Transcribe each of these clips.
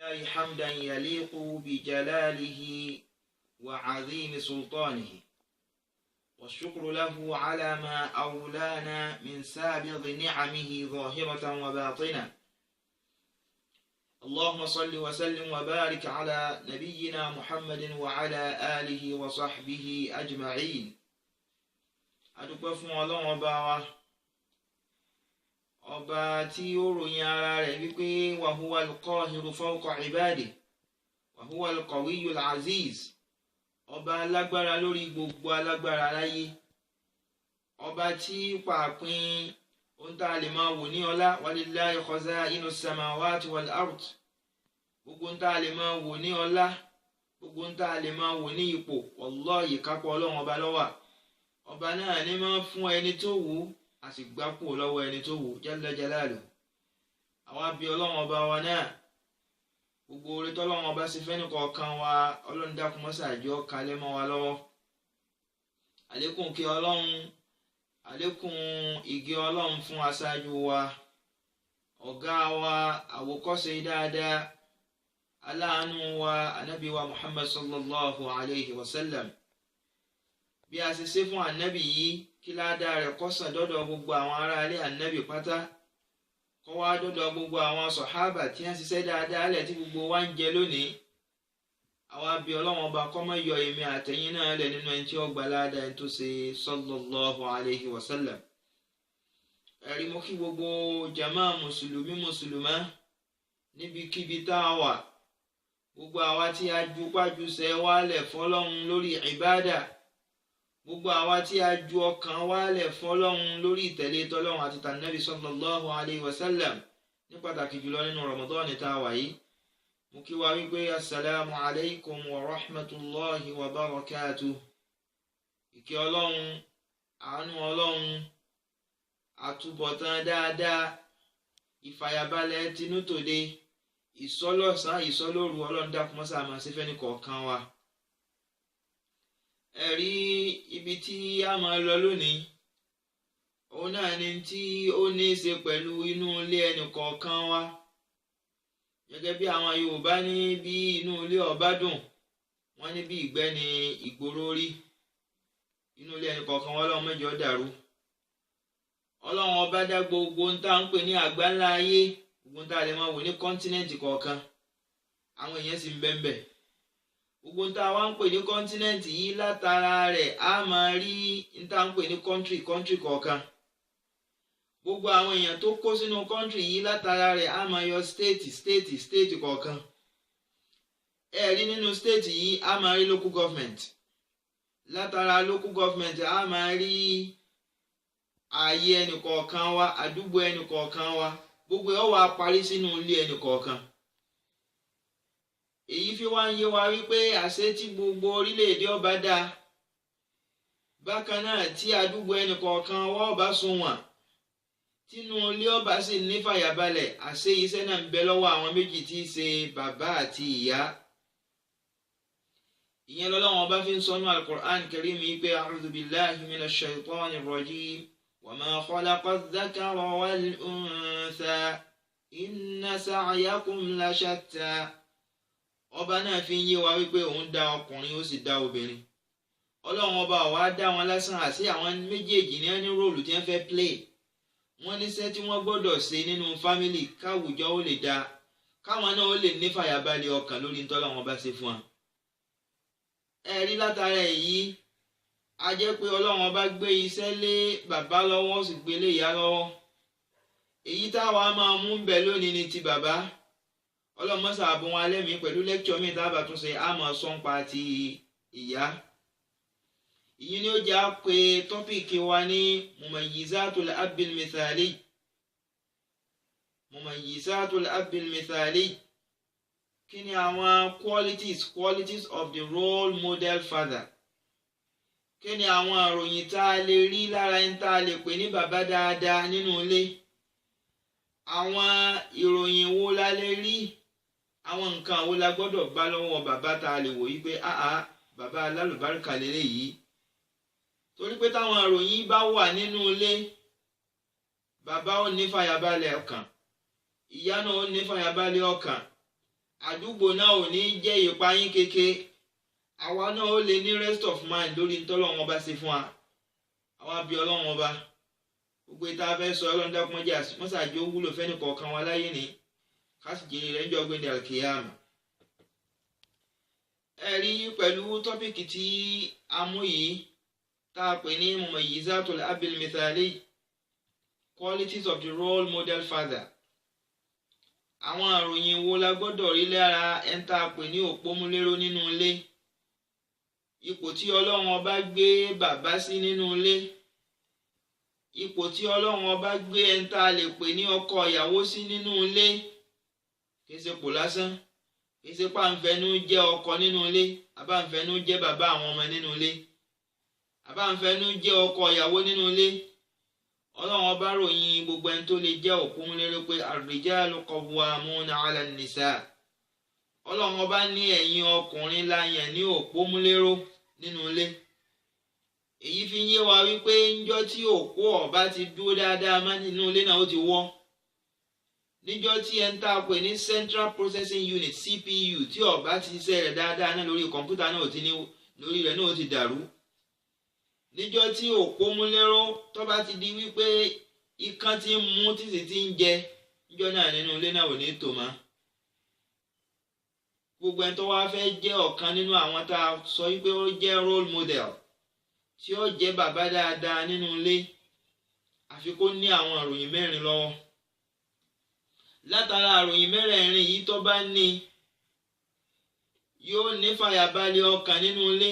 الله حمدا يليق بجلاله وعظيم سلطانه، والشكر له على ما أولانا من سابغ نعمه ظاهرة وباطنة. اللهم صل وسلم وبارك على نبينا محمد وعلى آله وصحبه أجمعين. adúpẹ́ fún Ọlọ́run ọba wa, ọba tí ó ròyìn ara rẹ̀ wípé wa huwa al-qahiru fawqa ibadihi wa huwa al-qawiyyul aziz, ọba alágbára lórí gbogbo alágbára láyé, ọba tí pàápín ohun tá a lè máa wò ní ọlá, walillahi khaza'inu samawati wal ard, gbogbo ohun tá a lè máa wò ní ọlá, gbogbo ohun tá a lè máa wò ní ipò, wallahi kápọ̀ Ọlọ́run ọba ló wà. Ọba náà ní máa fún ẹni tó wù á sì gbà kúrò lọ́wọ́ ẹni tó wù jalla jalaluhu. Àwa bí Ọlọ́run ọba wa náà, gbogbo oore tọ́lọ́run ọba sì fẹ́ nìkọ̀ọ̀kan wa, Ọlọ́run dákun mọ́sà jọ̀ọ́ kalẹ̀ mọ́ wa lọ́wọ́. Àlékún kí Ọlọ́run, àlékún ìgẹ́ Ọlọ́run fún aṣáájú wa, ọ̀gá wa, àwòkọ́ṣe dáadáa, aláàánú wa, ànábì wa Muhammad sallallahu alayhi wa sallam. Bí a ṣe ṣe fún ànábì yìí, kí ládàá rẹ̀ kó sàn dọ́dọ̀ gbogbo àwọn ará ilé ànábì pátá, kó wá dọ́dọ̀ gbogbo àwọn sọ̀hábà tí wọ́n ṣiṣẹ́ dáadáa lẹ̀ tí gbogbo wa ń jẹ lónìí. Àwa bí Ọlọ́run ọba kó má yọ èmi àtẹ̀yin náà lẹ̀ nínú ẹni tí ó gba ládàá ẹni tó ṣe sallallahu alayhi wa sallam. Ẹ̀rí mo kí gbogbo jàmá mùsùlùmí mùsùlùmá níbikíbi tá a wà, gbogbo àwa tí a ju pájúṣe wálẹ̀ fọ́lọ́run lórí ìbádà, gbogbo àwa tí a ju ọkàn wálẹ̀ fọ́lọ́run lórí ìtẹ̀lé tọ́lọ́run àti tànàbí sallallahu alayhi wa sallam, ní pàtàkì jùlọ nínú Ramadan tá a wà yìí. Mo kí wa wípé assalamu alaykum wa rahmatullahi wa barakatuh. Ìkẹ́ Ọlọ́run, àánú Ọlọ́run, àtúbọ̀tán dáadáa, ìfàyàbalẹ̀ tinútòde, ìsọlọ́sàn ìsọlóru, Ọlọ́run dákun mọ́sà máa ṣe fẹ́ni kọ̀ọ̀kan wa. Ẹ̀rí ibi tí a máa lọ lónìí, òun náà ni tí ó ní í ṣe pẹ̀lú inú ilé ẹnì kọ̀ọ̀kan wa. Gẹ́gẹ́ bí àwọn Yorùbá ní bí inú ilé ọba dùn, wọ́n ní bí ìgbẹ́ ni ìgboro rí. Inú ilé ẹnì kọ̀ọ̀kan wa Ọlọ́run má jẹ́ ó dàrú. Ọlọ́run ọba dá gbogbo ń tá ń pè ní àgbáńlá ayé, gbogbo ń tá lè máa wò ní kọ́ńtínẹ́ǹtì kọ̀ọ̀kan, àwọn èèyàn sì ń bẹ́ńbẹ́. Gbogbo ń tá wá ń pè ní kọ́ńtínẹ́ǹtì yìí, látara rẹ̀ a máa rí ń tá ń pè ní kọ́ńtírì kọ̀ọ̀kan. Gbogbo àwọn èèyàn tó kó sínú kọ́ńtírì yìí, látara rẹ̀ a máa yọ stéètì kọ̀ọ̀kan. Ẹ̀rí nínú stéètì yìí a máa rí local government. Látara local government a máa rí ààyè ẹnì kọ̀ọ̀kan wa, àdúgbò ẹnì kọ̀ọ̀kan wa, gbogbo ẹ̀ wá parí sínú ilé ẹnì kọ̀ọ̀kan. Èyí fi wá ń yé wa wípé àṣẹ tí gbogbo orílẹ̀-èdè ọba dá, bákan náà tí àdúgbò ẹnì kọ̀ọ̀kan wa ọba sunwọ̀n, tínú ilé ọba sì ní fàyàbalẹ̀, àṣẹ iṣẹ́ náà ń bẹ lọ́wọ́ àwọn méjì tí í ṣe bàbá àti ìyá. Ìyẹn lọ́lọ́run ọba fi ń sọ nínú al-Qur'an Karim wípé a'udhu billahi minash shaitanir rajim wa ma khalaqa adh-dhakara wal-untha inna sa'yakum la shatta. Ọba náà fi ń yé wa wípé òun dá ọkùnrin ó sì dá obìnrin. Ọlọ́run ọba ò wá dá wọn lásán, àti àwọn méjèèjì ní ẹni róòlù tí wọ́n fẹ́ play. Wọ́n níṣẹ́ tí wọ́n gbọ́dọ̀ ṣe nínú fámìlì káwùjọ ó lè dáa, káwọn náà ó lè ní fàyàbalẹ̀ ọkàn lórí ntọ́lọ́run ọba ṣe fún wọn. Ẹ̀rí látara èyí, a jẹ́ pé Ọlọ́run ọba gbé iṣẹ́ lé bàbá lọ́wọ́, ó sì gbé lé ìyá lọ́wọ́. Èyí táwa máa mú bẹ̀ lónìí ni ti bàbá. Ọlọ́run mọ́sà àbọ̀ wọn alẹ́ mi pẹ̀lú lẹ́kṣọ̀ mi tábà tún ṣe àmọ́ sọ́npa ti ìyá. Ìyí ni ó jẹ́ pé tọ́pìkì wa ní mumayyizatul abil mithali. Mumayyizatul abil mithali. Kí ni àwọn qualities of the role model father? Kí ni àwọn àròyìn tá a lè rí lára ẹni tá a lè pè ní bàbá dáadáa nínú ilé? Àwọn ìròyìn wo la lè rí? Àwọn nǹkan wo la gbọ́dọ̀ bá lọ́wọ́ bàbá tá a lè wò yí pé bàbá alálùbáríkà lélẹ̀ yìí? Torí pé táwọn àròyìn bá wà nínú ilé, bàbá ó ní fàyàbalẹ̀ ọkàn, ìyá náà ó ní fàyàbalẹ̀ ọkàn, àdúgbò náà ò ní jẹ́ ìpayín kéke, àwa náà ó lè ní rest of mind lórí ntọ́lọ́run ọba ṣe fún wa. àwa bí ọlọ́run ọba gbogbo ìta fẹ́ sọ ọlọ́run dákun mọ́sàájú ó wúlò fẹ́ni kọ̀ọ̀kan wa láyé ní kásìjì rẹ̀ ń jọ gbé ní alkiyama. ẹ̀rí pẹ̀lú tọ́pìkì tí a mú yìí tá a pè ní mumayyizatul abil mithali, qualities of the role model father. àwọn àròyìn wo la gbọ́dọ̀ rí lára ẹni tá a pè ní òpómúléró nínú ilé, ipò tí ọlọ́run ọba gbé bàbá sí nínú ilé, ipò tí ọlọ́run ọba gbé ẹni tá a lè pè ní ọkọ ìyàwó sí nínú ilé. kì í ṣe pò lásán, kì í ṣe pàǹfẹ́nu jẹ́ ọkọ nínú ilé, àbáǹfẹ́nu jẹ́ bàbá àwọn ọmọ nínú ilé, àbáǹfẹ́nu jẹ́ ọkọ ìyàwó nínú ilé. ọlọ́run ọba ròyìn gbogbo ẹni tó lè jẹ́ òpómúléró pé ar-rijalu qawwamuna 'ala an-nisa. ọlọ́run ọba ní ẹ̀yin ọkùnrin la yàn ní òpómúléró nínú ilé. èyí fi yé wa wípé níjọ́ tí òpó ọba ti dúró dáadáa má nínú ilé náà ó ti wọ́. níjọ́ tí ẹ̀ ń tà pé ní Central Processing Unit CPU tí ọba ti ṣiṣẹ́ rẹ̀ dáadáa náà lórí kọ̀ǹpútà náà lórí rẹ̀ náà ó ti dàrú. níjọ́ tí òpómúléró tó bá ti di wípé ikán ti ń mú tí sì ti ń jẹ, níjọ́ náà nínú ilé náà ò ní tò mọ́. gbogbo ẹni tó wá fẹ́ jẹ́ ọ̀kan nínú àwọn tá a sọ wípé ó jẹ́ role model tí ó jẹ́ bàbá dáadáa nínú ilé, àfi kó ní àwọn àròyìn mẹ́rin lọ́wọ́. látara àròyìn mẹ́rẹ̀ẹ̀rin yìí tó bá ní, yóò ní fàyàbalẹ̀ ọkàn nínú ilé,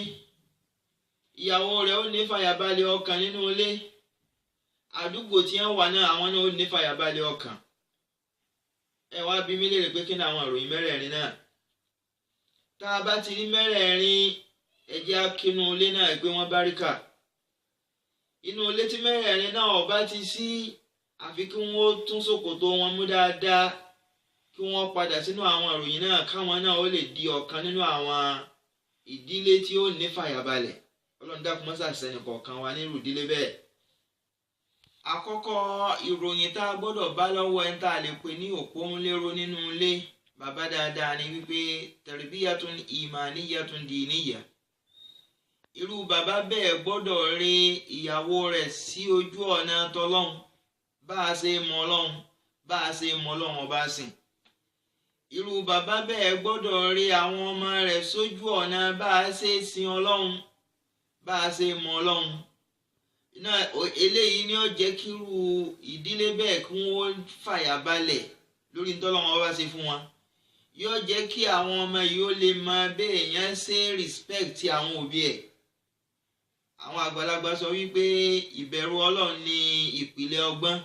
ìyàwó rẹ̀ ó ní fàyàbalẹ̀ ọkàn nínú ilé, àdúgbò tí wọ́n wà náà àwọn náà ó ní fàyàbalẹ̀ ọkàn. ẹ wá bí mi léèrè pé kí ni àwọn àròyìn mẹ́rẹ̀ẹ̀rin náà? tá a bá ti rí mẹ́rẹ̀ẹ̀rin, ẹ jẹ́ á kínú ilé náà pé wọ́n báríkà. inú ilé tí mẹ́rẹ̀ẹ̀rin náà ọba ti sí, àfi kí wọ́n tún ṣòkòtò wọn mú dáadáa, kí wọ́n padà sínú àwọn àròyìn náà, káwọn náà ó lè di ọ̀kan nínú àwọn ìdílé tí ó ní fàyàbalẹ̀. ọlọ́run dákun mọ́sà sẹ́ni kọ̀ọ̀kan wa nírú ìdílé bẹ́ẹ̀. àkọ́kọ́ ìròyìn tá a gbọ́dọ̀ bá lọ́wọ́ ẹni tá a lè pè ní òpómúléró nínú ilé, bàbá dáadáa, ni wípé tarbiyatun imaniyatun diniyya. irú bàbá bẹ́ẹ̀ gbọ́dọ̀ rí ìyàwó rẹ̀ sí ojú ọ̀nà tọlọ́hun, bá a ṣe mọ ọlọ́hun, bá a ṣe mọ ọlọ́hun ọba sìn. irú bàbá bẹ́ẹ̀ gbọ́dọ̀ rí àwọn ọmọ rẹ̀ sójú ọ̀nà bá a ṣe sin ọlọ́hun, bá a ṣe mọ ọlọ́hun. eléyìí ni ó jẹ́ kí irú ìdílé bẹ́ẹ̀ kí wọ́n fàyàbalẹ̀ lórí ntọ́lọ́hun ọba ṣe fún wọn. yóò jẹ́ kí àwọn ọmọ yìí ó lè mọ bẹ́ẹ̀ yẹn ṣe respect àwọn òbí ẹ̀. àwọn àgbàlagbà sọ wípé ìbẹ̀rù ọlọ́run ni ìpìlẹ̀ ọgbọ́n.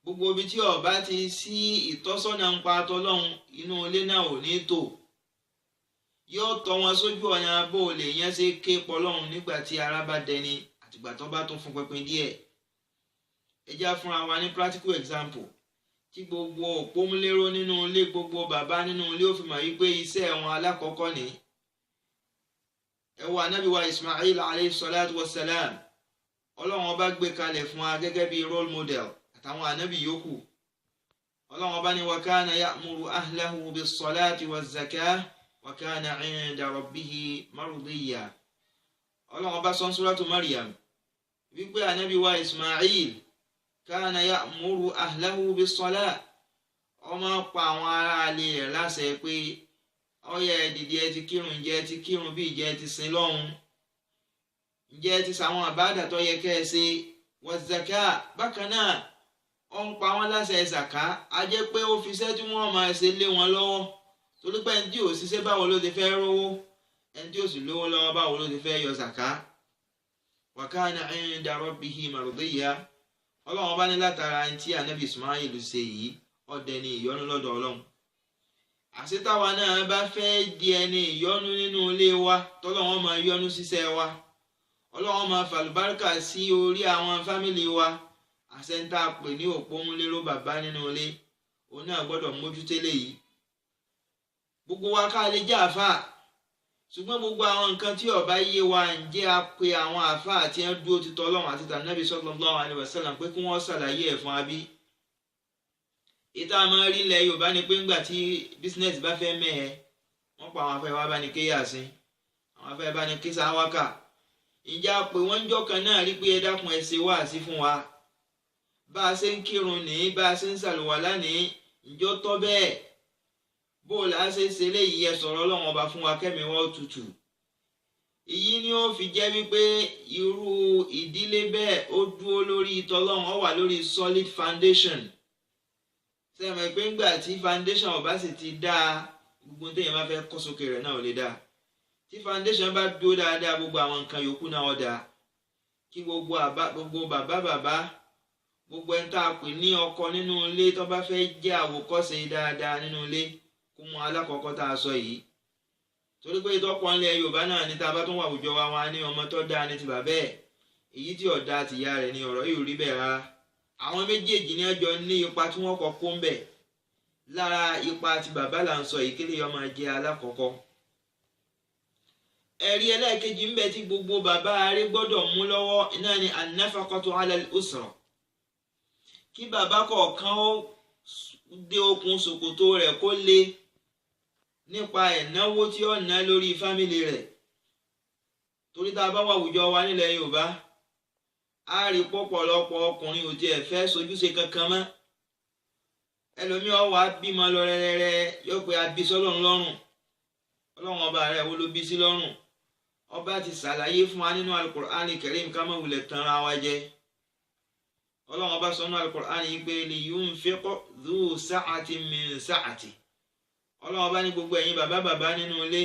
gbogbo ibi tí ó bá ti sí ìtọ́sọ́nà ń pa tọlọ́run, inú ilé náà ò ní tò. yóò tọ́ wọn sójú ọ̀nà bó lè yẹn ṣe ké pọlọ́run nígbà tí ara bá dẹni àtìgbà tó bá tún fún pẹpẹ díẹ̀. ẹ já fúnra wa ní practical example tí gbogbo òpómúléró nínú ilé, gbogbo bàbá nínú ilé ó fi mọ̀ wípé iṣẹ́ wọn alákọ̀ọ́kọ́ ni. ẹ wo ànábì wa Ismail alayhi salatu wassalam, ọlọ́run ọba gbé kalẹ̀ fún wa gẹ́gẹ́ bí role model àtàwọn ànábì yòókù. ọlọ́run ọba ní wa kana ya'muru ahlahu bis-salati waz-zakah wa kana 'inda rabbihi mardiyya. ọlọ́run ọba sọ suratu Maryam wípé ànábì wa Ismail kana ya'muru ahlahu bis-salah, ọmọ pa àwọn ará ilé rẹ̀ láṣẹ pé ọyẹ dìde ẹ ti kírun, ǹjẹ́ ẹ ti kírun bí ìjẹ́ ẹ ti sin lọ́hun, ǹjẹ́ ẹ ti sàwọn àbádà tó yẹ kẹ́ ẹ ṣe. waz-zaka, bákan náà ó ń pa wọ́n láṣẹ zaka, a jẹ́ pé ó fi iṣẹ́ tí wọ́n máa ṣe lé wọn lọ́wọ́, torí pé ẹni tí ò ṣiṣẹ́ báwo ló ti fẹ́ rówó, ẹni tí ò sì lówó lọ́wọ́ báwo ló ti fẹ́ yọ zaka. wa kana 'inda rabbihi mardiyya. ọlọ́run ọba ní látara ẹni tí ànábì Ismail ṣe yìí, ọdẹ ni ìyọ́nú lọ́dọ̀ ọlọ́run. àṣetáwa náà bá fẹ́ di ẹni ìyọ́nú nínú ilé wa, tọ́lọ́run máa yọ́nú síṣẹ́ wa, ọlọ́run máa fàlùbáríkà sí orí àwọn fámìlì wa. àṣẹńtà pè ní òpómúléró bàbá nínú ilé, òun náà gbọ́dọ̀ mójútélé yìí. gbogbo wa ká lè jẹ́ àáfàá, ṣùgbọ́n gbogbo àwọn nǹkan tí ó bá yé wa, ǹjẹ́ a pe àwọn àáfàá tí wọ́n dúró ti tọ́lọ́run àti tànábì sallallahu alaihi wasallam pé kí wọ́n ṣàlàyé ẹ̀ fún abí. ìta máa rí ilẹ̀ Yorùbá ni pé ńgbà tí business bá fẹ́ mẹ́ẹ̀ wọ́n pa àwọn afẹ́ wa bá ní ké Yásìn àwọn afẹ́ bá ní ké sáwákà ìjà pé wọ́n ń jọ́kan náà rí pé ẹ dákun ẹ ṣe wáàsí fún wa bá a ṣe ń kírun ní bá a ṣe ń ṣàlùwàlá ní ìjọ tọ́ bẹ́ẹ̀ bó la ṣe ṣe léyìí ẹ sọ̀rọ̀ Ọlọ́run ọba fún wa kẹ́mi wọ́n tutù èyí ni ó fi jẹ́ wípé irú ìdílé bẹ́ẹ̀ ó dúró lórí ìtọ́lọ́run ó wà lórí solid foundation sẹ́mi pé ńgbà tí foundation ọba sì ti dáa gbogbo téèyàn bá fẹ́ kọ́ sókè rẹ̀ náà ò lè dáa tí foundation bá dúró dáadáa gbogbo àwọn nǹkan yòókù náà ó dáa kí gbogbo bàbá gbogbo ẹni tá a pè ní ọkọ nínú ilé tó bá fẹ́ jẹ́ àwòkọ́ṣe dáadáa nínú ilé kó mú alákọ̀ọ́kọ́ tá a sọ yìí torí pé ìtọ́pọ̀ ńlẹ̀ Yorùbá náà ní tá a bá tún wà àwùjọ wa wọn á ní ọmọ tó dáa ní ti bàbá ẹ̀ èyí tí ọ̀dà àtìyá rẹ̀ ní ọ̀rọ̀ yìí rí bẹ́ẹ̀ rárá àwọn méjèèjì ní ọjọ́ ní ipa tí wọ́n kọ́ kó ń bẹ̀ lára ipa ti bàbá là ń sọ yìí kílè ọmọ jẹ́ alákọ̀ọ́kọ́ ẹ̀rí ẹlẹ́ẹ̀kejì ń bẹ tí gbogbo bàbá rẹ̀ gbọ́dọ̀ mú lọ́wọ́ náà ni an-nafaqatu 'ala al-usra kí bàbá kọ̀ọ̀kan ó dé okùn ṣòkòtò rẹ̀ kó lé nípa ìnáwó tí ó ná lórí fámìlì rẹ̀ torí tá a bá wà àwùjọ wa nílẹ̀ Yorùbá a rí pọ̀pọ̀lọpọ̀ ọkùnrin ò tiẹ̀ fẹ́ sojúṣe kankan mọ́ ẹlòmíì ó wá bímọ lọ rẹ́rẹ́rẹ́ yóò pé abí sọ́lọ́run lọ́rùn Ọlọ́run ọba rẹ̀ wo ló bí sí lọ́rùn ọba ti ṣàlàyé fún wa nínú Al-Qur'ani Karim ká má wulẹ̀ tanra wa jẹ Ọlọ́run ọba sọ nínú Al-Qur'ani yìí pé liyunfiq dhu sa'atin min sa'ati Ọlọ́run ọba ní gbogbo ẹ̀yin bàbá nínú ilé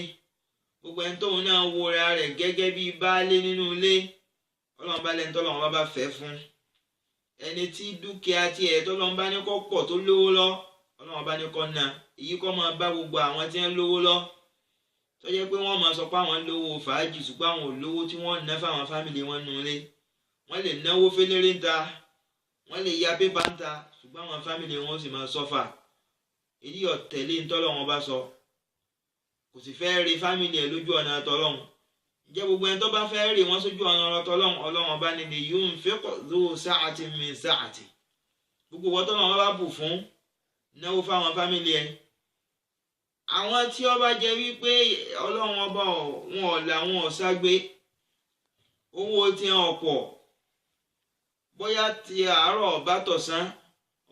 gbogbo ẹni tóun náà wo ra rẹ̀ gẹ́gẹ́ bí baálé nínú ilé Ọlọ́run bá lẹ́ni tọ́lọ́run bá fẹ́ fún ẹni tí dúkìá tiẹ̀ tọ́lọ́run bá ní kó pọ̀ tó lówó lọ Ọlọ́run bá ní kó ná èyí kó máa bá gbogbo àwọn tí wọ́n lówó lọ tó jẹ́ pé wọ́n máa sọ pé àwọn lówó fàájì ṣùgbọ́n àwọn ò lówó tí wọ́n ná fáwọn fámìlì wọn nù ilé wọ́n lè náwó fẹ́lẹ́rẹ́ ń ta wọ́n lè ya pépà ń ta ṣùgbọ́n àwọn fámìlì wọn ó sì máa sọ́fà èyí ọ̀tẹ̀lé ń tọ́lọ́run bá sọ kò sì fẹ́ rí fámìlì ẹ̀ lójú ọ̀nà tọ́lọ́run jẹ́ gbogbo ẹni tó bá fẹ́ rí wọn sójú ọ̀nà tọ́lọ́run Ọlọ́run ọba ní liyunfiq dhu sa'atin min sa'ati gbogbo wọn tọ́lọ́run bá bù fún náwó fáwọn fámìlì ẹ̀ àwọn tí ó bá jẹ́ wípé Ọlọ́run ọba wọn ọ̀la wọn ọ̀ságbé owó tí wọn pọ̀ bóyá ti àárọ̀ bá tọ̀sán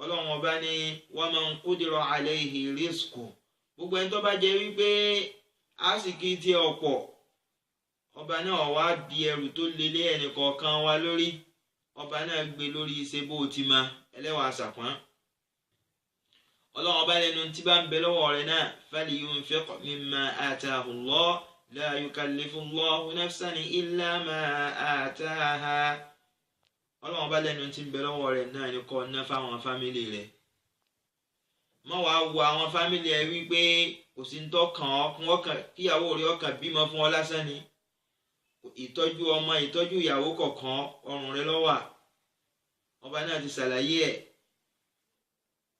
Ọlọ́run ọba ní wa man qudira alayhi rizqu gbogbo ẹni tó bá jẹ́ wípé àsìkí tí ọ̀pọ̀ ọba náà wá di ẹrù tó lélẹ̀ ẹnìkọ̀ọ̀kan wa lórí ọba náà gbé lórí iṣẹ́ bó ti ma ẹlẹ́wà àṣàpọ́n Ọlọ́run ọba lẹ́nu tí bá ń bẹ lọ́wọ́ rẹ̀ náà falyunfiq mimma atahu Allah la yukallifu Allahu nafsan illa ma ataha Ọlọ́run ọba lẹ́nu tí ń bẹ lọ́wọ́ rẹ̀ náà ní kó ná fáwọn fámìlì rẹ̀ mọ́ wàá wo àwọn fámìlì ẹ wípé kò sí ń tọ́kàn ọ́ kíyàwó rẹ̀ ọkàn bímọ fún ọ lásán ni ìtọ́jú ọmọ ìtọ́jú ìyàwó kọ̀ọ̀kan ọrùn rẹ̀ lọ́wà ọba náà ti ṣàlàyé ẹ̀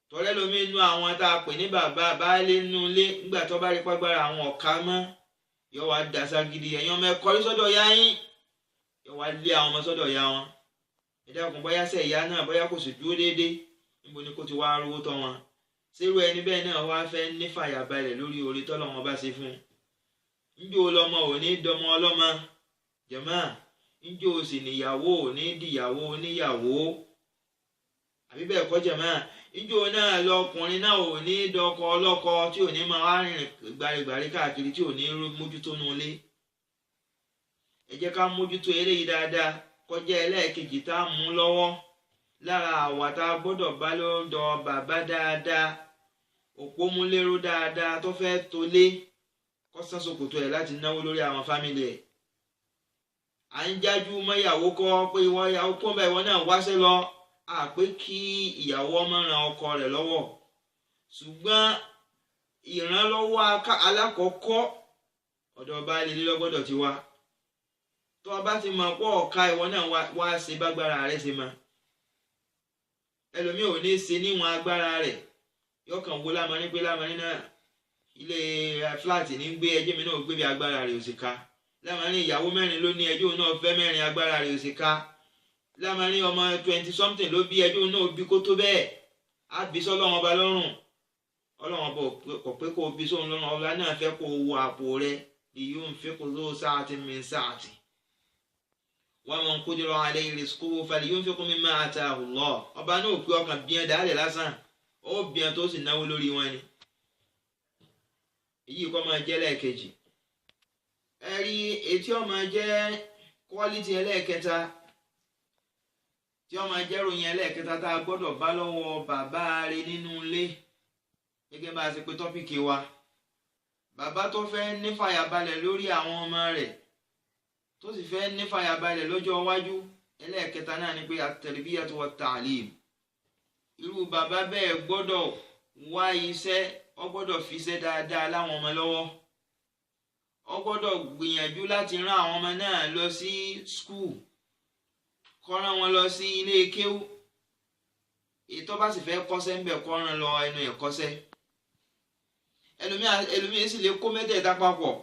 tọ́lẹ́ lómi inú àwọn tá a pè ní bàbá baálé nínú ilé nígbà tó bá rí pàgbára àwọn ọ̀ka mọ́ yóò wá dasá gidi ẹ̀yin ọmọ ẹ̀kọ́ rí sọ́dọ̀ ya yín yóò wá lé àwọn ọmọ sọ́dọ̀ ya wọn ẹ̀dá ọkùnrin bóyá sẹ́ ìyá náà bóyá kò sì dúró déédéé níbo ni kò ti wá rówó tọ́ wọn sírú ẹni bẹ́ẹ̀ náà wá fẹ́ ní fàyàbalẹ̀ lórí orí tọ́lọ́run bá ṣe fún un njó lọmọ ò ní dọmọ ọlọ́mọ jẹ̀mọ́ njó sì níyàwó ò ní dìyàwó oníyàwó àbí bẹ́ẹ̀ kọ́ jẹ̀mọ́ njó náà lọkùnrin náà ò ní dọkọ ọlọ́kọ tí ò ní máa wá rìn gbàrígbàrí káàkiri tí ò ní mójútó nulẹ̀ ẹ jẹ́ ká mójútó eléyìí dáadáa kọjá ẹlẹ́ẹ̀kejì tá a mú lọ́wọ́ lára àwa tá a gbọ́dọ̀ bá lọ́dọ̀ bàbá dáadáa òpómúléró dáadáa tó fẹ́ tolé kó sán ṣòkòtò ẹ̀ láti náwó lórí àwọn fámìlì ẹ̀ à ń jájú mọ́ ìyàwó kọ́ pé ìwọ ìyàwó kó bá ìwọ náà wáṣẹ́ lọ àpé kí ìyàwó ọmọ ran ọkọ rẹ̀ lọ́wọ́ ṣùgbọ́n ìrànlọ́wọ́ alákọ̀ọ́kọ́ ọ̀dọ̀ baálé ilé lọ́gbọ́dọ̀ ti wá tó o bá ti mọ̀ pọ̀ ọ̀ka ìwọ náà wá ṣe bágbára rẹ̀ ṣe mọ́ ẹlòmíì ò ní ṣe níwọ̀n agbára rẹ̀ yọkàn wo lámaní pé lámaní náà ilé fúláàtì ní gbé ẹjẹ́ mi náà gbé bí agbára rẹ̀ ò sì ká lámaní ìyàwó mẹ́rin ló ní ẹjọ́ náà fẹ́ mẹ́rin agbára rẹ̀ ò sì ká lámaní ọmọ 20 something ló bí ẹjọ́ náà bí kó tó bẹ́ẹ̀ á bí sọ́lọ́run ọba lọ́rùn. Ọlọ́run ọba kò pé kó bí sóun lọ́rùn, ọba náà fẹ́ kó wo àpò rẹ liyunfiq dhu sa'atin min sa'atihi wa man qudira alayhi rizquhu falyunfiq mimma ataahu Allah. Ọba náà pé ọkàn bíyàn dálẹ̀ lásán, ó bíyàn tó sì náwó lórí wọn ni. Èyí kọ́ máa jẹ́ lẹ́ẹ̀kejì. Ẹ̀rí etí ó máa jẹ́ quality ẹlẹ́ẹ̀kẹta, tí ó máa jẹ́ ròyìn ẹlẹ́ẹ̀kẹta tá a gbọ́dọ̀ bá lọ́wọ́ bàbá rẹ̀ nínú ilé, gẹ́gẹ́ bá a ṣe pé tọ́pìkì wa. Bàbá tó fẹ́ ní fàyàbalẹ̀ lórí àwọn ọmọ rẹ̀, tó sì fẹ́ ní fàyàbalẹ̀ lọ́jọ́ iwájú, ẹlẹ́ẹ̀kẹta náà ni pé at-tarbiyatu wat-ta'lim. Irú bàbá bẹ́ẹ̀ gbọ́dọ̀ wá iṣẹ́, ó gbọ́dọ̀ fi iṣẹ́ dáadáa láwọn ọmọ lọ́wọ́. Ó gbọ́dọ̀ gbìyànjú láti rán àwọn ọmọ náà lọ sí school, kó rán wọn lọ sí ilé kéwú. Èyí tó bá sì fẹ́ kọ́ṣẹ́ ń bẹ̀ kó rán lọ ẹnu ẹ̀kọ́ṣẹ́. Ẹlòmíì sì lè kó mẹ́tẹ̀ẹ̀ta papọ̀,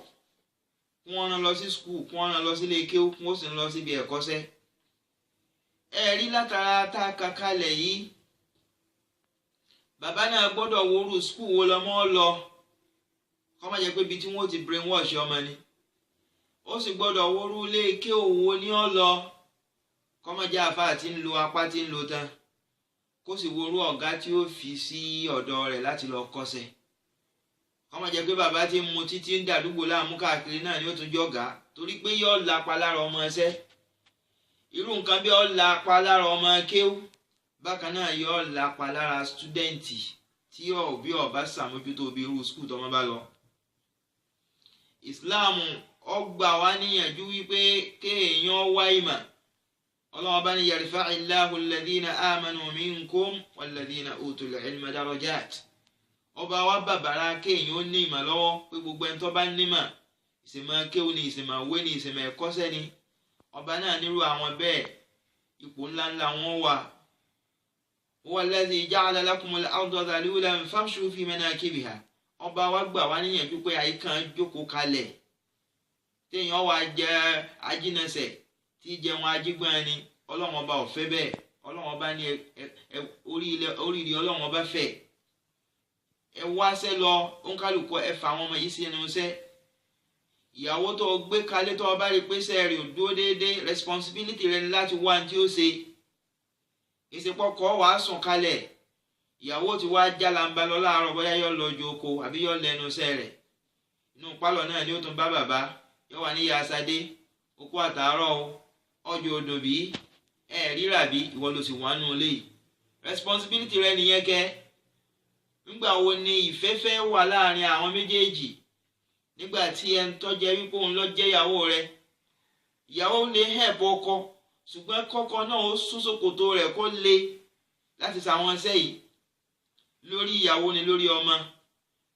kí wọ́n rán lọ sí school, kí wọ́n rán lọ sí ilé kéwú, kí wọ́n sì lọ síbi ẹ̀kọ́ṣẹ́. Ẹ̀rí látara tá a kà kalẹ̀ yìí, bàbá náà gbọ́dọ̀ worú school wo lọ́mọ lọ, kó má jẹ́ pé ibi tí wọ́n ti brainwash ọmọ ni. Ó sì gbọ́dọ̀ worú ilé kéwú wo ní ó lọ, kó má jẹ́ àfáà tí ń lo apá tí ń lo tán, kó sì worú ọ̀gá tí ó fi sí ọ̀dọ̀ rẹ̀ láti lọ kọ́ṣẹ́. Kó má jẹ́ pé bàbá tí ń mu títí ń dàdúgbò láàmú káàkiri náà ni ó tún jọ̀gá, torí pé yóò lapa lára ọmọ ẹsẹ́. Irú nǹkan bí ó lapa lára ọmọ kéwú, bákan náà yóò lapa lára stúdẹ̀ǹtì tí òbí ọba ṣàmójútó bí irú skul tọ́mọ bá lọ. Islam ó gbà wá níyànjú wípé kéèyàn wá ìmọ̀. Ọlọ́run bá ní yarfa'illahu alladhina amanu minkum walladhina utul ilma darajat. Ọba wa bàbàrà kéèyàn ó ní ìmọ̀ lọ́wọ́, pé gbogbo ẹni tó bá nímọ̀, ìsìnmọ̀ kéwú ni, ìsìnmọ̀ òwe ni, ìsìnmọ̀ ẹ̀kọ́ṣẹ́ ni. Ọba náà nírú àwọn bẹ́ẹ̀ ipò ńláńlá wọn wà. Huwa alladhi ja'ala lakumul arda dhalulan famshu fi manakibiha. Ọba wa gbà wá níyànjú pé àyíkàn jókòó kalẹ̀, téèyàn wá jẹ ajínasẹ̀ tí jẹun ajígbọ́n ni. Ọlọ́run ọba ò fẹ́ bẹ́ẹ̀. Ọlọ́run ọba ní oríire Ọlọ́run ọba fẹ́. Ẹ wáṣẹ́ lọ, òǹkálùkù ẹ fà àwọn ọmọ yìí sí ẹnu iṣẹ́. Ìyàwó tó gbé kalẹ̀ tó bá rí pé sẹ́ẹ̀rì ò dúró déédéé, responsibility rẹ ni láti wá ní tí ó ṣe. Ìsepọ̀kọ̀ wàá sùn kalẹ̀, ìyàwó ti wá jálàmbá lọ láàárọ̀, bóyá yóò lọ ju oko àbí yóò lẹ́nu iṣẹ́ rẹ̀. Inú pálọ̀ náà ni ó tún bá bàbá, yóò wà ní ìyá Sadé, oko àtàárọ̀ o, ọjọ́ odò bí, rírà bí, ìwọ ló sì wà nù ilé yìí. Responsibility rẹ nìyẹn kẹ́. Nígbà wo ni ìfẹ́ fẹ́ wà láàrin àwọn méjèèjì? Nígbà tí ẹni tó jẹ́ wípé òun ló jẹ́ ìyàwó rẹ̀. Ìyàwó lè help ọkọ, ṣùgbọ́n kọ́kọ́ náà ó sún ṣòkòtò rẹ̀ kó le láti ṣàwọn iṣẹ́ yìí lórí ìyàwó ni lórí ọmọ.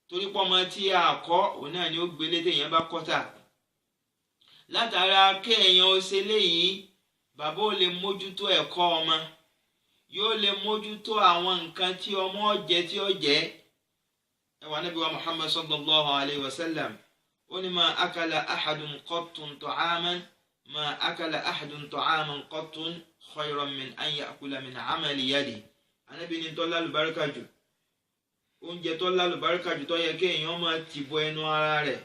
Torí pọ́mọ tí a kọ́ òun náà ni ó gbélé téèyàn bá kọ́tà. Látara kéèyàn ó ṣe léyìí, bàbá ó lè mójútó ẹ̀kọ́ ọmọ, yóò lè mójútó àwọn nǹkan tí ọmọ jẹ tí ó jẹ. Ẹwà Nábì wa Muhammad sallallahu alayhi wa sallam, ó ní ma akala ahadun qattun ta'aman ma akala ahadun ta'aman qattun khayran min an ya'kula min amali yadi. Ànábì ní tó lálùbáríkà jù, oúnjẹ tó lálùbáríkà jù tó yẹ kéèyàn máa ti bọ ẹnu ara rẹ̀.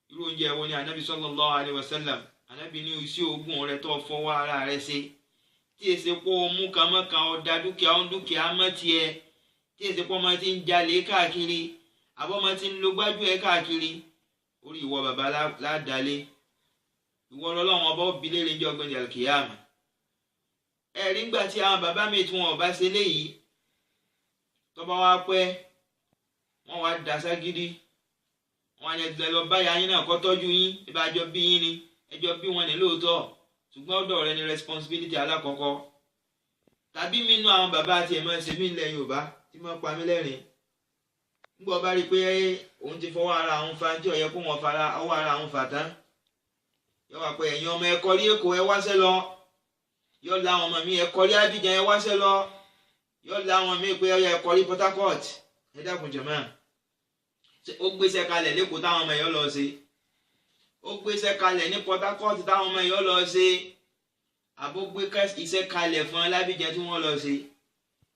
Irú oúnjẹ wo ni Ànábì sallallahu alayhi wa sallam? Ànábì ní iṣẹ́ oògùn rẹ̀ tó fọwọ́ ara rẹ̀ ṣe, tí èsì pọ̀ mú kàmọ́kàn ọ̀dà dúkìá ń dúkìá mọ́ tiẹ̀, tí èsì pọ̀ máa ti ń jalè káàkiri, àbọ̀ máa ti ń lo gbájú ẹ̀ káàkiri. Orí ìwọ bàbá ládàálé, ìwọ lọ́lọ́run ọba òbí lè rìn jọ ọgbẹ́ni alkiyama. Ẹ̀rí ńgbà tí àwọn bàbá mi tí wọn ò bá ṣe léyìí, tó bá wá pẹ́, wọ́n wá dasá gidi, wọ́n á yẹ ti lọ báyà yín náà kọ́ tọ́jú yín, ibà jọ bí yín ni, ẹjọ́ bí wọn ní lóòótọ́, ṣùgbọ́n ọ̀dọ̀ rẹ ni responsibility alákọ̀ọ́kọ́. Tàbí mi nú àwọn bàbá àti ẹ̀mọ́ ṣe mí ilẹ̀ Yorùbá tí wọ́n pa mí lẹ́rìn. Nígbà bá rí pé òun ti fọwọ́ ara àwọn fa tí ó yẹ kó wọn fara ọwọ́ ara àwọn fà tán, yóò wá pé ẹ̀yin ọmọ ẹ̀kọ́ rí Èkó ẹ wáṣẹ́ lọ, yóò la àwọn ọmọ mi ẹ̀kọ́ rí Abidjan ẹ wáṣẹ́ lọ, yóò la àwọn mi pé ọyọ ẹ̀kọ́ rí Port Harcourt. Ẹ dákun jàmáà, ó gbéṣẹ́ kalẹ̀ lẹ́kọ̀ọ́ táwọn ọmọ ẹ̀yọ́ lọ ṣe, ó gbéṣẹ́ kalẹ̀ ní Port Harcourt táwọn ọmọ ẹ̀yọ́ lọ ṣe, àbó gbé iṣẹ́ kalẹ̀ fún Abidjan tí wọ́n lọ ṣe.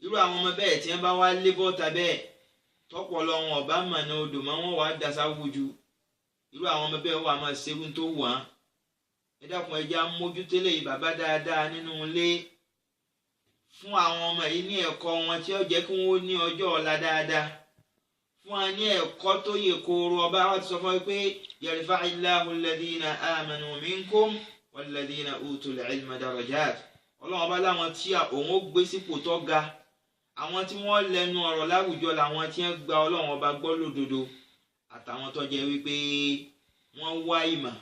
irú àwọn ọmọ bẹ́ẹ̀ tí wọ́n bá wá lé bọ́ta bẹ́ẹ̀ tọ́pọ̀lọ́ wọn ọ̀bá mọ̀nà odò mọ́ wọn wá dasá wújú irú àwọn ọmọ bẹ́ẹ̀ wà máa ṣerú tó wọ́n ẹ dákun ẹ jẹ́ á mójútélé bàbá dáadáa nínú ilé fún àwọn ọmọ yìí ní ẹ̀kọ́ wọn tí ó jẹ́ kí wọ́n ní ọjọ́ ọ̀la dáadáa fún wa ní ẹ̀kọ́ tó yè kooro ọba wa ti sọ fún wa pé yarfa'illahu alladhina amanu minkum walladhina utul ilma darajat ọlọ́run ọba láwọn tí òun ó gbé sípò tó ga àwọn tí wọ́n lẹ́nu ọ̀rọ̀ láwùjọ làwọn tí wọ́n gba ọlọ́run ọba gbọ́ lódodo àtàwọn tó jẹ́ wípé wọ́n wá ìmọ̀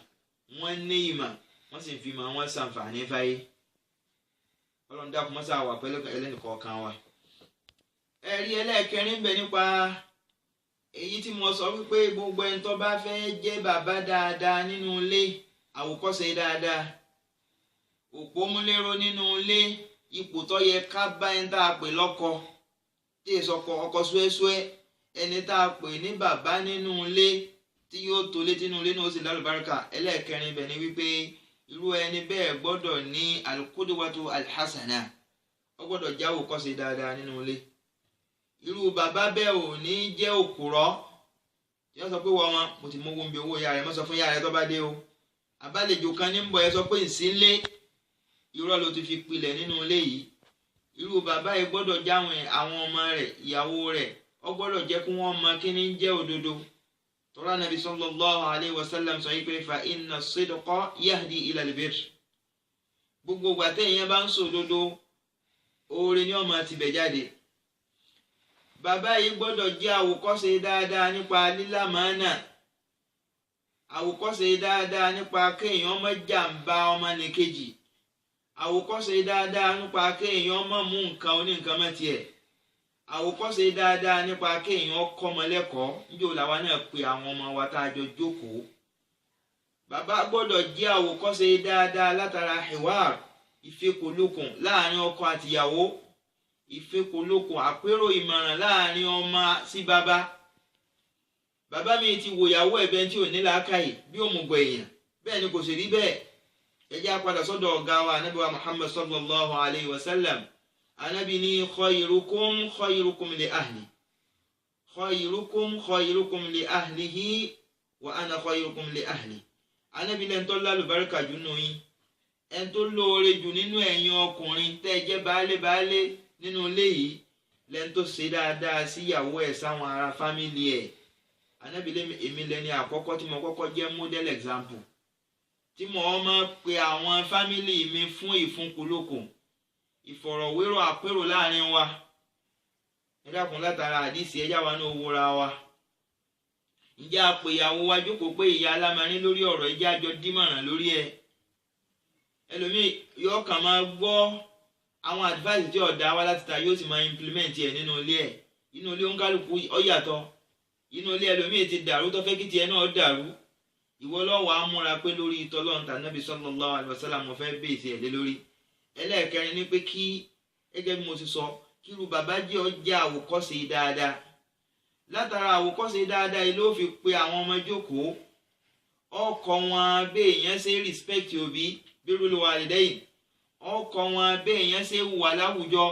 wọ́n ní ìmọ̀ wọ́n sì fi mọ̀ wọ́n ṣàǹfààní fáyé ọlọ́run dákun mọ́sá wà pẹ̀lú ẹlẹ́nìkọ̀ọ̀kan wa. ẹ̀rí ẹlẹ́ẹ̀kẹrin bẹ nípa èyí tí mo sọ wípé gbogbo ẹni tó bá fẹ́ jẹ́ bàbá dáadáa nínú ilé àwòkọ́ṣe dáadáa òpómúléró nínú ilé ipò tó yẹ ká bá ẹni tá a pè lọ́kọ tí èso ọkọ súẹ́súẹ́ ẹni tá a pè ní bàbá nínú ilé tí yóò tó létí nínú ilé náà ó sì lálùbáríkà. ẹlẹ́ẹ̀kẹrin bẹ ni wípé irú ẹni bẹ́ẹ̀ gbọ́dọ̀ ní alqudwatu alhasana ó gbọ́dọ̀ jẹ́ àwòkọ́ṣe dáadáa nínú ilé. irú bàbá bẹ́ẹ̀ ò ní jẹ́ òkúrọ́ tí wọ́n sọ pé wọ́n mo ti mú owó ń bi owó ìyá rẹ̀ mọ́ sọ fún ìyá rẹ̀ tó bá dé o àbálejò kan ní ń bọ̀ ẹ sọ pé ìsínlé irọ́ ló ti fi pilẹ̀ nínú ilé yìí. irú bàbá yìí gbọ́dọ̀ jáwọn àwọn ọmọ rẹ̀ ìyàwó rẹ̀ ó gbọ́dọ̀ jẹ́ kí wọ́n mọ kí ní jẹ́ òdodo. tọ́lá nàbí sallallahu alayhi wa sallam sọ yìí pé fa inna as-sidqa yahdi ila al-birr. gbogbo ìgbà téèyàn bá ń sòdodo oore ni ó máa tibẹ̀ jáde. bàbá yìí gbọ́dọ̀ jẹ́ àwòkọ́ṣe dáadáa nípa lílámàánà àwòkọ́ṣe dáadáa nípa kéèyàn má jàǹbá ọmọnìkejì àwòkọ́ṣe dáadáa nípa kéèyàn má mú nǹkan oníǹkan mọ́ tiẹ̀ àwòkọ́ṣe dáadáa nípa kéèyàn kọ́mọ lẹ́kọ̀ọ́ níjó làwa náà pe àwọn ọmọ wa tá a jọ jókòó. bàbá gbọ́dọ̀ jẹ́ àwòkọ́ṣe dáadáa látara hiwar ìfekòlókun láàrin ọkọ àtìyàwó ìfekòlókun àpérò ìmọ̀ràn láàrin ọmọ sí bàbá. bàbá mi ti wòyàwó ẹ̀bẹ̀ tí ò ní làákàyè bí òmùgọ̀ èèyàn bẹ́ẹ̀ ni kò sì rí bẹ́ẹ̀. ẹ jẹ́ á padà sọ́dọ̀ ọ̀gá wa ànábì wa Muhammad sallallahu alayhi wa sallam. ànábì ní khayrukum khayrukum li ahli khayrukum li ahlihi wa ana khayrukum li ahli. ànábì lẹ́ni tó lálùbáríkà jù nínú yín ẹni tó lóore jù nínú ẹ̀yin ọkùnrin tẹ́ ẹ jẹ́ baálé nínú ilé yìí lẹ́ni tó ṣe dáadáa síyàwó ẹ̀ sáwọn ará fámìlì ẹ̀. ànábì èmi lẹ́ni àkọ́kọ́ tí mo kọ́kọ́ jẹ́ model example tí mo máa pe àwọn fámìlì mi fún ìfúnkulókun ìfọ̀rọ̀wérò àpérò láàrin wa. ẹ dákun látara àdìsí ẹjá wa náà wúra wa. ǹjẹ́ a pè ìyàwó wa jókòó pé ìyá alámarin lórí ọ̀rọ̀ ẹjẹ́ àjọ dímọ̀ràn lórí ẹ̀. ẹlòmíì yóò kàn máa gbọ́ àwọn advice tí ọ̀dà wa láti ta yóò sì máa implement ẹ̀ nínú ilé ẹ̀. inú ilé oníkálukú ó yàtọ̀ inú ilé ẹlòmíì ti dàrú tó fẹ́ kí tiẹ̀ náà dàrú. ìwọ lọ́wọ́ á múra pé lórí ìtọ́lọ́run tànábì sallallahu alaihi wasallam mo fẹ́ bèèsì ẹ̀ lé lórí. ẹlẹ́ẹ̀kẹrin ni pé kí gẹ́gẹ́ bí mo ti sọ kí irú bàbá jẹ́ ọjà àwòkọ́ṣe dáadáa. látara àwòkọ́ṣe dáadáa yìí ló fi pe àwọn ọmọ jókòó ọkọ wọn béèyàn ṣe respect òbí birrul walidayn ọkọ wọn béèyàn ṣe wà láwùjọ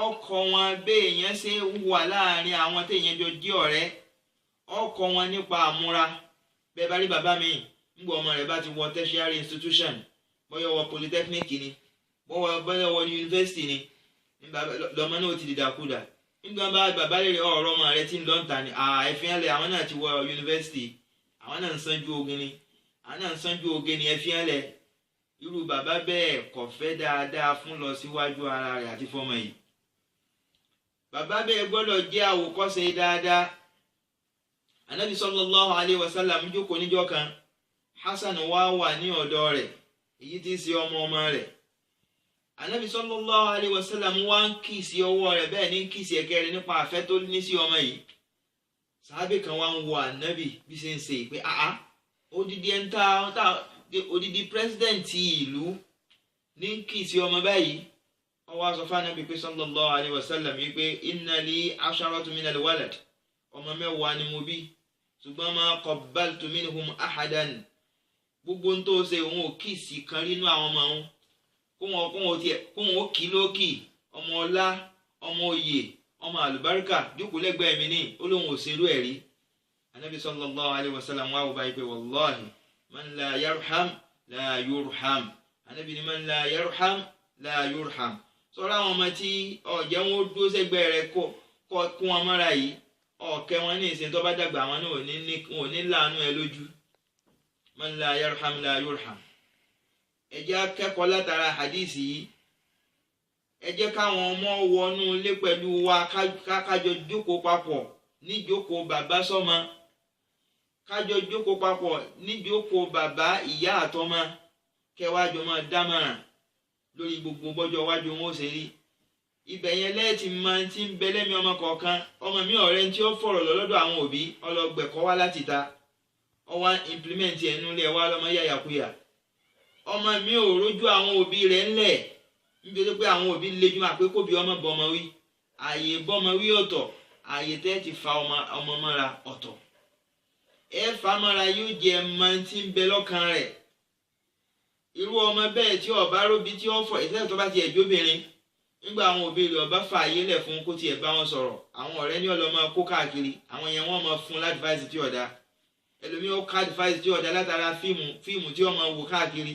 ọkọ wọn béèyàn ṣe wà láàrin àwọn téèyàn jọ jẹ́ ọ̀rẹ́ ọkọ wọn nípa àmúra. bẹ́ẹ̀ bá rí bàbá mi ńgbọ́ ọmọ rẹ̀ bá ti wọ tertiary institution bóyá wọ polytechnic ni bóyá wọ university ni lọ́mọ náà ti dìdàkudà. nígbà bá bàbá rẹ̀ ọ̀rọ̀ ọmọ rẹ̀ ti ń lọ́ǹtà ni ẹ̀fín àwọn náà ti wọ university àwọn náà ń sanjú oge ni ẹ̀fín ẹ̀lẹ̀. irú bàbá bẹ́ẹ̀ kò fẹ́ dáadáa fún lọ síwájú ara rẹ̀ àti fọ́mọ yìí. bàbá bẹ́ẹ̀ gbọ́dọ̀ jẹ́ àwòkọ́ṣe dáadáa. anabi sallallahu alayhi wa sallam jókòó níjọ́ kan Hasan wà ní ọ̀dọ̀ rẹ̀ èyí tí ń ṣe ọmọ rẹ̀. anabi sallallahu alayhi wa sallam wá ń kì sí ọwọ́ rẹ̀ bẹ́ẹ̀ ní kì sí ẹ̀kẹ́ rẹ̀ nípa àfẹ́ tó ní sí ọmọ yìí. sàábì kan wá ń wo anabi bí ṣe ń ṣe pé odidi pírẹsidẹ̀ntì ìlú ní kì sí ọmọ báyìí. ó wá sọ fún anabi pé sallallahu alayhi wa sallam yìí pé inna li asharatu minal walad ọmọ mẹ́wàá ni mo bí ṣùgbọ́n ma qabbaltu minhum ahadan. gbogbo ń tó ṣe òun ò kì sí kan rí inú àwọn ọmọ òun kóhun ó kì lókì ọmọ ọlá ọmọ oyè ọmọ àlùbáríkà jókòó lẹ́gbẹ̀ẹ́ mi ní olóhùn òṣèlú ẹ̀rí. anabi sallallahu alayhi wa sallam wà wọ́n báyìí pé wallahi man la yarham la yurham. anabi ni man la yarham la yurham. sọ̀rọ̀ àwọn ọmọ tí ọ̀jẹ̀ wọn ó dúró sẹ́gbẹ̀ẹ́ rẹ̀ kọ́ kún wọn mọ́ra yìí ọ̀kẹ́ wọn ní ìsìn tó bá dàgbà wọn náà ò ní láàánú ẹ lójú. man la yarham la yurham. ẹ jẹ́ akẹ́kọ̀ọ́ látara hadith yìí. ẹ jẹ́ káwọn ọmọ wọnú ilé pẹ̀lú wa kájọ jókòó papọ̀ níjókòó bàbá sọ́mọ. kájọ jókòó papọ̀ níjókòó bàbá ìyá àtọmọ. kẹwàá jọ máa dámọ̀ràn lórí gbogbo bọ́jọ́ wájú wọn ó ṣe rí. ibẹ̀ yẹn lẹ́ẹ̀tì máa ti ń bẹ lẹ́mìí ọmọ kọ̀ọ̀kan. ọmọ mi ọ̀rẹ́ tí ó fọ̀rọ̀ lọ́dọ̀ àwọn òbí ọlọ́gbẹ̀kọ́ wá láti ta ọwá implement ẹnu lẹ̀ wá lọ́mọ yàyàkuyà. ọmọ mi ò rójú àwọn òbí rẹ̀ ńlẹ̀ nítorí pé àwọn òbí lejú máa pé kóbi ọmọ bọ́mọ wí. ààyè bọ́mọ wí ọ̀tọ̀ ààyè tẹ́ ti fa ọmọ mọ́ra ọ̀tọ̀. ẹ fà mọ́ra yóò jẹ máa ti ń bẹ lọ́kàn rẹ̀. irú ọmọ bẹ́ẹ̀ tí ọba róbi tí ó fọ ìṣẹ́lẹ̀ tó bá ti ẹ̀jọ́ obìnrin nígbà àwọn òbí rẹ̀ ọba fààyè lẹ̀ fún kó tiẹ̀ bá wọn sọ̀rọ̀ àwọn ọ̀rẹ́ ní ọlọ́mọ kó káàkiri àwọn yẹn wọ́n máa fún ládìváìsì tí ọ̀dà ẹlòmíì ó ká adìváìsì tí ọ̀dà látara fíìmù tí wọ́n máa wò káàkiri.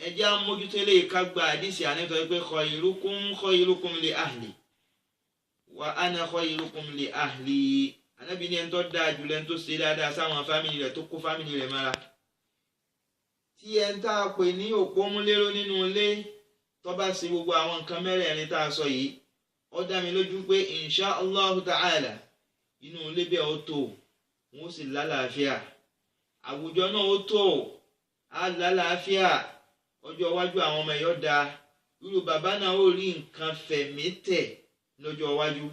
ẹjẹ́ amójútélé ká gba àdìsí ànítọ́ pé khairukum li ahli wa ana khairukum li ahli. Ànábì ní ẹni tó dáa jùlọ ẹni tó ṣe dáadáa sáwọn fámìlì rẹ̀ tó kó fámìlì rẹ̀ mára. tí ẹ ń tá a pè ní òpó múléró nínú ilé tó bá ṣe gbogbo àwọn nǹkan mẹ́rẹ̀ẹ̀rin tá a sọ yìí ó dá mi lójú pé insha Allah ta'ala inú ilé bẹ́ẹ̀ ó tó wọn ó sì lálàáfíà àwùjọ náà ó tó á lálàáfíà ọjọ́ iwájú àwọn ọmọ ẹ̀yọ́ da irú bàbá náà ó rí nǹkan fẹ̀mí tẹ̀ lọ́jọ́ iwájú.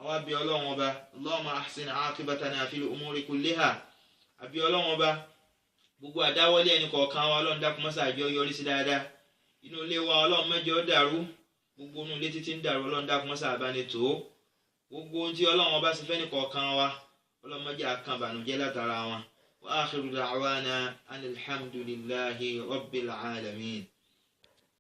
àwa bí ọlọ́run ọba Allahumma ahsin aqibatana fil umuri kulliha àbí ọlọ́run ọba gbogbo àdáwọ́lé ẹnì kọ̀ọ̀kan wa ọlọ́run dákun mọ́sá àjọ yọrí sí dáadáa. inú ilé wa ọlọ́run mẹ́jọ dàrú gbogbo inú ilé títí ń dàrú ọlọ́run dákun mọ́sá àbánitó gbogbo ohun tí ọlọ́run ọba sì fẹ́ ní kọ̀ọ̀kan wa ọlọ́run mẹ́jọ àkàn bànújẹ́ látara wọn. wa akhiru da'wana anil hamdulillahi rabbil alamin.